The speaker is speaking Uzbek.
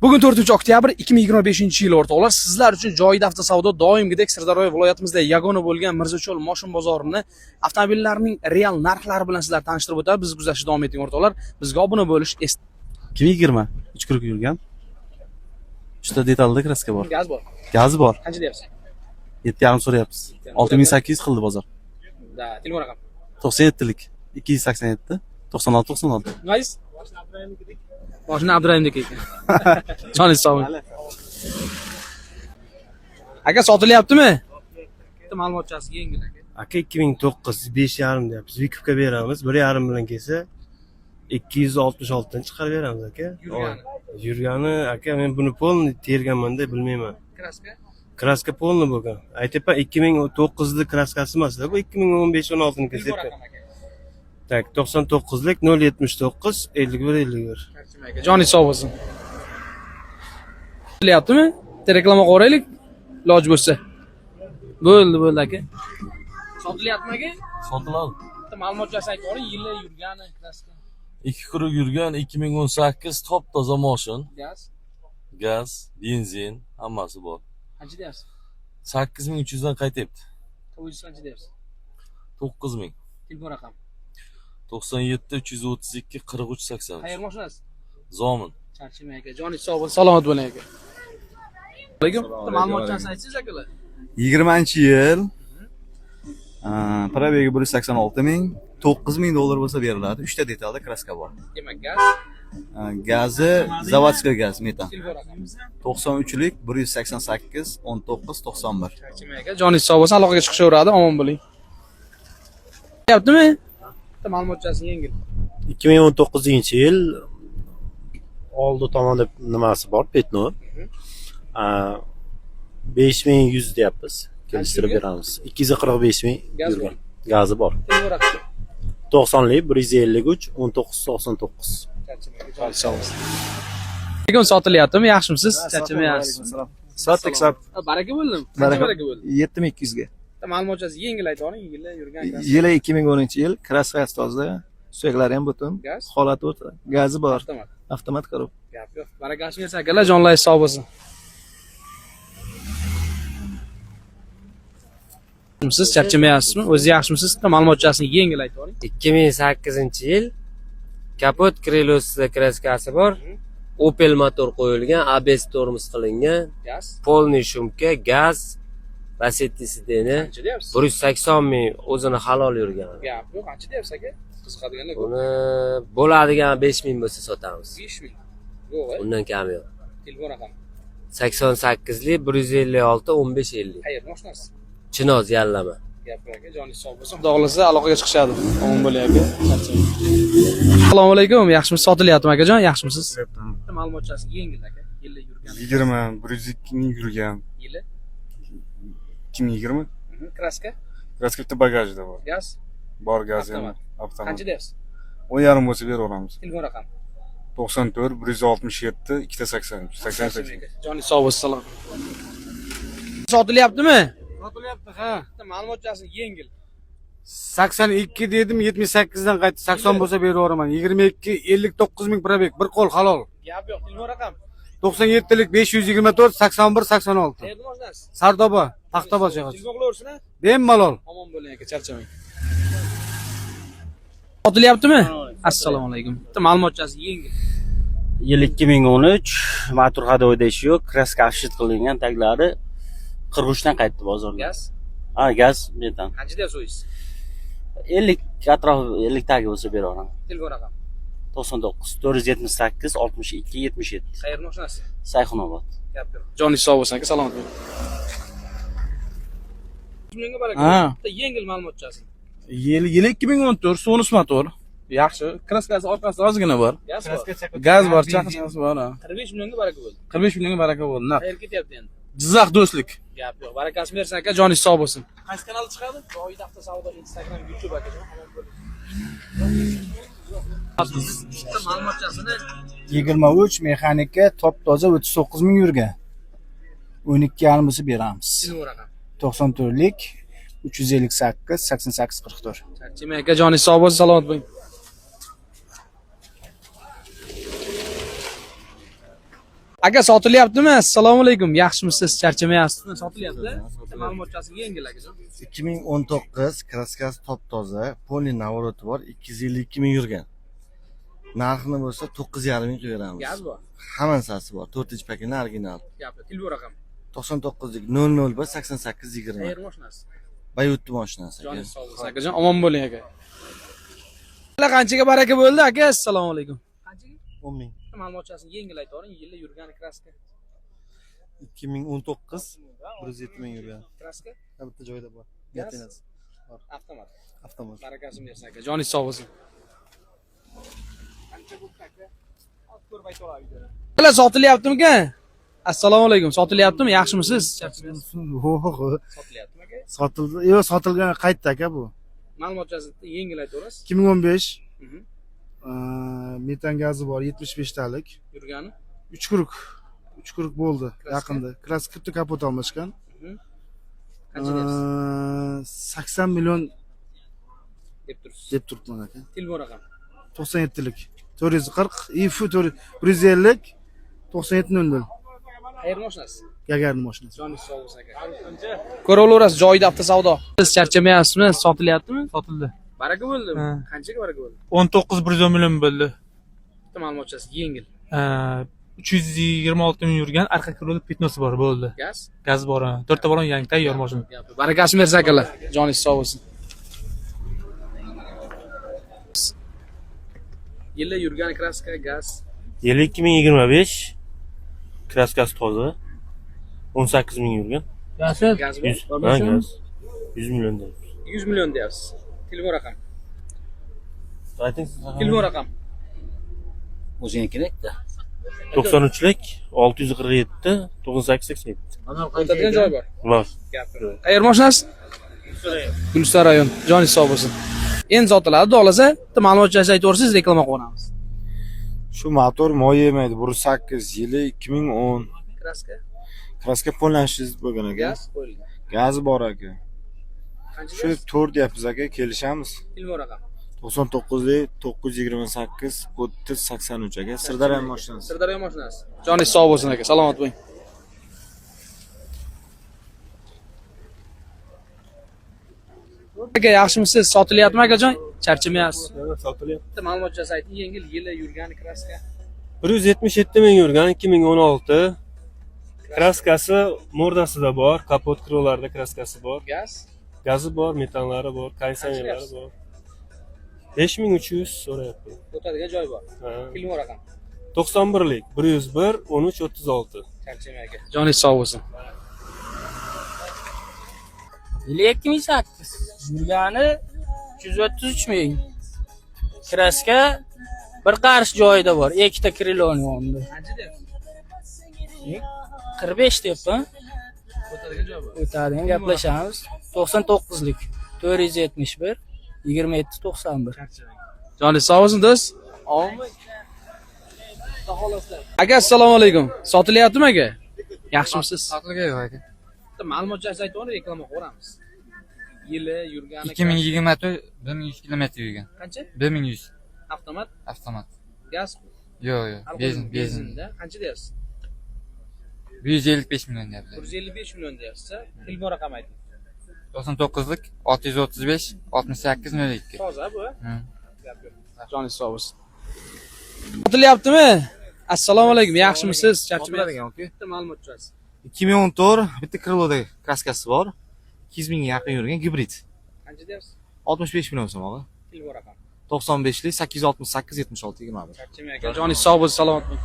Bugun 4-oktyabr 2025-yil o'rtoqlar, sizlar uchun joyida avtosavdo doimgidek Sirdaryo viloyatimizda yagona bo'lgan Mirzacho'l moshin bozorini avtomobillarning real narxlari bilan sizlar tanishtirib o'tamiz. Biz kuzatishda davom eting o'rtoqlar. Bizga obuna bo'lish 2020 3 kuruk yurgan. 3 ta detalda kraska bor. Gaz bor. Gazi bor. Qancha deyapsiz? 7,5 so'rayapsiz. 6800 qildi bozor. Da, telefon raqam. 97lik 287 96 96. Nice. Mashina Abdurahimniki ekan. Joningiz sog' bo'ling. Aka sotilyaptimi? Bitta ma'lumotchasiga yengil aka. Aka 2009 5,5 deyapmiz. Vikivga beramiz. 1,5 bilan kelsa 266 dan chiqarib beramiz aka. Yurgani aka, men buni polni terganman-da, bilmayman. Kraska? Kraska polni bo'lgan. Aytayapman 2009 lik kraskasi emas-da, bu 2015-16 niki sepdi. Tak, 99 lik 079 51 51. Joningiz sog' bo'lsin. Bilyaptimi? Reklama qo'raylik. Iloj bo'lsa. Bo'ldi aka. Sotilyaptimi aka? Sotiladi. Bitta ma'lumotchasi aytib qo'ying, yili yurgani kraska. 2 kuruk yurgan 2018 top toza moshin. Gaz. Gaz, benzin, hammasi bor. Qancha deyapsiz? 8300 dan qaytyapti. To'g'ri qancha deyapsiz? 9000. Telefon raqam. 97 332 43 80. Qayerga moshinasiz? Zomin. Charchamang aka. Joningiz sog' bo'lsin, salomat bo'ling aka. Alaykum. Ma'lumotchasi aytsangiz akalar. 20-yil. Probegi 186 ming, 9 ming dollar bo'lsa beriladi. 3 ta detalda kraska bor. Demak, gaz. Gazi zavodskiy gaz metan. Telefon raqam. 93lik 188 19 91. Charchamang aka. Joningiz sog' bo'lsin, aloqaga chiqishaveradi. Omon bo'ling. Deyaptimi? Bitta ma'lumotchasi yengil. 2019-yil oldi tomonda nimasi bor, petno. 5100 deyapmiz. Kelishtirib beramiz. 245 ming yurgan. Gazi bor. Telefon raqam. 90 lik 153 19 99. Joningiz sog' bo'lsin. Bugun sotilyaptimi? Yaxshimisiz? Charchamayapsiz. Sotdik. Baraka bo'ldim. Baraka bo'ldi. 7200 ga. Ma'lumotchasi yengil aytib oling, yili yurgan gaz. Yili 2010-yil, kraskasi toza, suyaklari ham butun. Gaz. Holati o'ta. Gazi bor. Avtomat qilib. Gap yo'q. Barakasi bersin akalar, jonlaringiz sog' bo'lsin. Siz charchamayapsizmi? O'zi yaxshimisiz? Ma'lumotchasini yengil aytib oling. 2008-yil kapot krelosida kraskasi bor. Opel motor qo'yilgan, ABS tormoz qilingan, Gaz. polniy shumka, gaz, Lasetti sideni. Qancha deyapsiz? 180 ming o'zini halol yurgan. Gap yo'q, qancha deyapsiz aka? Qiziqadiganlar ko'p. Uni bo'ladigan 5 ming bo'lsa sotamiz. 5 ming. Yo'q, Undan kam yo'q. telefon raqam. 88 lik 156 15 50. Qayerga moshinasiz? Chinoz yallama. Gap yo'q aka, joningiz sog' bo'lsin. Xudo xohlasa aloqaga chiqishadi. Omon bo'ling aka. Assalomu alaykum. Yaxshimisiz? Sotilyaptimi akajon? Yaxshimisiz? Bitta ma'lumotchasi yengil aka. Yili yurgan. 20 102 ming yurgan. Yili. 2020. Kraska. Kraska bitta bagajda bor. Gaz. Bor gaz ham. Avtomat. Avtomat. Qancha deyapsiz? 10,5 bo'lsa beraveramiz. Telefon raqam. 94 167 280 88. Joningiz sog' bo'lsin, salom. Sotilyaptimi? Sotilyapti, ha. Bitta ma'lumotchasi yengil. 82 dedim, 78 dan qaytdi. 80 bo'lsa beraveraman. 22 59 ming probek, bir qo'l halol. Gap yo'q, telefon raqam. 97 lik 524 81 86. Qayerda moshinasiz? Sardoba, Paxtabosh yog'och. Telefon qilaversin ha. Bemalol. Omon bo'ling aka, charchamang. Sotilyaptimi? Assalomu alaykum. Bitta ma'lumotchasi yengil. Yil 2013, motor hadovoda ishi yo'q, kraska afshit qilingan, taglari 43 dan qaytdi bozorga. Gaz. Ha, gaz metan. Qancha deyapsiz o'zingiz? 50 atrof 50 tagi bo'lsa beraveraman. Telefon raqam. 99 478 62 77. Qayerda moshinasiz? Sayxunobod. Gap yo'q. Joningiz sog' bo'lsin aka, salomat bo'ling. Shunga baraka. Bitta yengil ma'lumotchasi. Yili 2014 Sonus motor. Yaxshi, kraskasi orqasida ozgina bor. Gaz bor. Gaz bor, chaqchasi bor. 45 millionga baraka bo'ldi. 45 millionga baraka bo'ldi. Qayerga ketyapti endi? Jizzax do'stlik. Gap yo'q. Barakasi bersin aka, joningiz sog' bo'lsin. Qaysi kanalda chiqadi? Joyida avtosavdo, Instagram, YouTube akajon. Omon bo'ling. Bitta ma'lumotchasini 23 mexanika top toza 39 ming yurgan. 12,5 bo'lsa beramiz. telefon raqam. 94 lik 358 88 44. Charchamayman aka, joningiz sog' bo'lsin, salomat bo'ling. Aka sotilyaptimi? Assalomu alaykum. Yaxshimisiz? Charchamayapsizmi? Sotilyapti. Ma'lumotchasiga yengil akajon. 2019 kraskasi top toza, poli navoroti bor, 252 ming yurgan. Narxini bo'lsa 9,5 ming qilib beramiz. Gaz bor. Hamma narsasi bor. 4-paketni original. Gapi, telefon raqam. 99lik 001 88 20. Qayerga mashinasi? Bayutni mashinasi. Joningiz sog' bo'lsin akajon. Omon bo'ling aka. Qanchaga baraka bo'ldi aka? Assalomu alaykum. Qanchaga? 10 ming. Ma'lumotchasini yengil aytavering. Yilda yurgani kraska. 2019 107 ming yurgan. Kraska? Bitta joyda bor. Gaz? Bor. Avtomat. Avtomat. Barakasini bersin aka. Joningiz sog' bo'lsin. Qancha bo'ldi aka? Ko'rib ayta oladi. Bular sotilyaptimi-aka? Assalomu alaykum. Sotilyaptimi? Yaxshimisiz? Sotilyaptimi aka? Sotildi. Yo'q, sotilgan qaytdi aka bu. Ma'lumotchasini yengil aytaverasiz. 2015 Mhm. metan gazi bor 75 talik. Yurgani? 3 kuruk bo'ldi yaqinda. Kraska kapot almashgan. Qancha deyapsiz? 80 million deb turibsiz. deb turibman aka. Telefon raqam. 97lik 440 IFU 150 9700 Qayerga mashinasi? Gagarin mashinasi. Joningiz sog' bo'lsin aka. Ko'raverasiz, joyida avtosavdo. Siz charchamayapsizmi? Sotilyaptimi? Sotildi. Baraka bo'ldimi? Ha. Qanchaga baraka bo'ldi? 19,1 million bo'ldi. Bitta ma'lumotchasi yengil. 326 ming yurgan, arqa krili pitnosi bor bo'ldi. Gaz? Gaz bor, 4 ta balon yangi tayyor mashina. Barakasini bersin akalar. Joningiz sog' bo'lsin. Yilda yurgan kraska, gaz. Yili 2025 kraskasi toza. 18 ming yurgan. Gaz bor. Ha, gaz. 100 million deyapsiz. 100 million deyapsiz. Telefon raqam. Ayting. Telefon raqam. O'zinginkini aytdi. 93lik 647 9887. O'tadigan joy bor. Bor. Gapir. Qayer mashinasi? Gulstar rayon. Joningiz sog' bo'lsin. Endi sotiladi, xohlasa, bitta ma'lumotchasi aytaversiz, reklama qilamiz. Shu motor moy yemaydi. 1.8 yili 2010. Kraska, Kraska pollanishsiz bo'lgan aka. gaz qo'yilgan. Gazi bor aka. Qancha Shu 4 deyapmiz aka, kelishamiz. telefon raqam. 99lik 928 3083 aka. Sirdaryo mashinasi. Sirdaryo mashinasi. Joningiz sog' bo'lsin aka. Salomat bo'ling. Aka, yaxshimisiz? Sotilyaptimi akajon? Charchamayapsiz? Sotilyapti. Bitta ma'lumotchasi ayting, yengil yili yurgani kraska. 177 ming yurgan 2016. Kraskasi mordasida bor, kapot krollarida kraskasi bor. Gaz, Gazi bor, metanlari bor, konditsionerlari bor. 5300 so'rayapti. o'tadigan joy bor. Ha. Telefon raqam. 91lik 101 13 36. Charchamay aka. Joningiz sog' bo'lsin. Yili 2008 yurgani 333 ming. Kraska bir qarshi joyida bor, ikkita kriloni yonida. Qancha deyapsiz? 45 deyapman. O'tadigan joy bor. O'tadigan gaplashamiz. 99lik 471 27 91. Joningiz sog' bo'lsin do'st. Amin. Aka, assalomu alaykum. Sotilyaptimi aka? Yaxshimisiz? Sotilgan yo'q aka. Bitta ma'lumotchasi aytavering, reklama qilamiz. Yili yurgani 2024 1100 kilometr yurgan. qancha? 1100 Avtomat, avtomat. gaz, Yo'q, benzin. benzinda. Qancha deyapsiz? 155 million deyapti. 155 million deyapsiz. Telefon raqam ayting. 99lik 635 68 02. Toza bu. Hı. Gap yo'q. Joningiz sog' bo'lsin. Sotilyaptimi? Assalomu alaykum. Yaxshimisiz? Charchamayapsizmi? Bitta ma'lumotchasi. 2014 bitta kriloda kraskasi bor. 200 mingga yaqin yurgan gibrid. Qancha deyapsiz? 65 million so'm Telefon raqam. 95lik 868 76 21. Charchamay aka. Joningiz sog' bo'lsin, salomat bo'ling.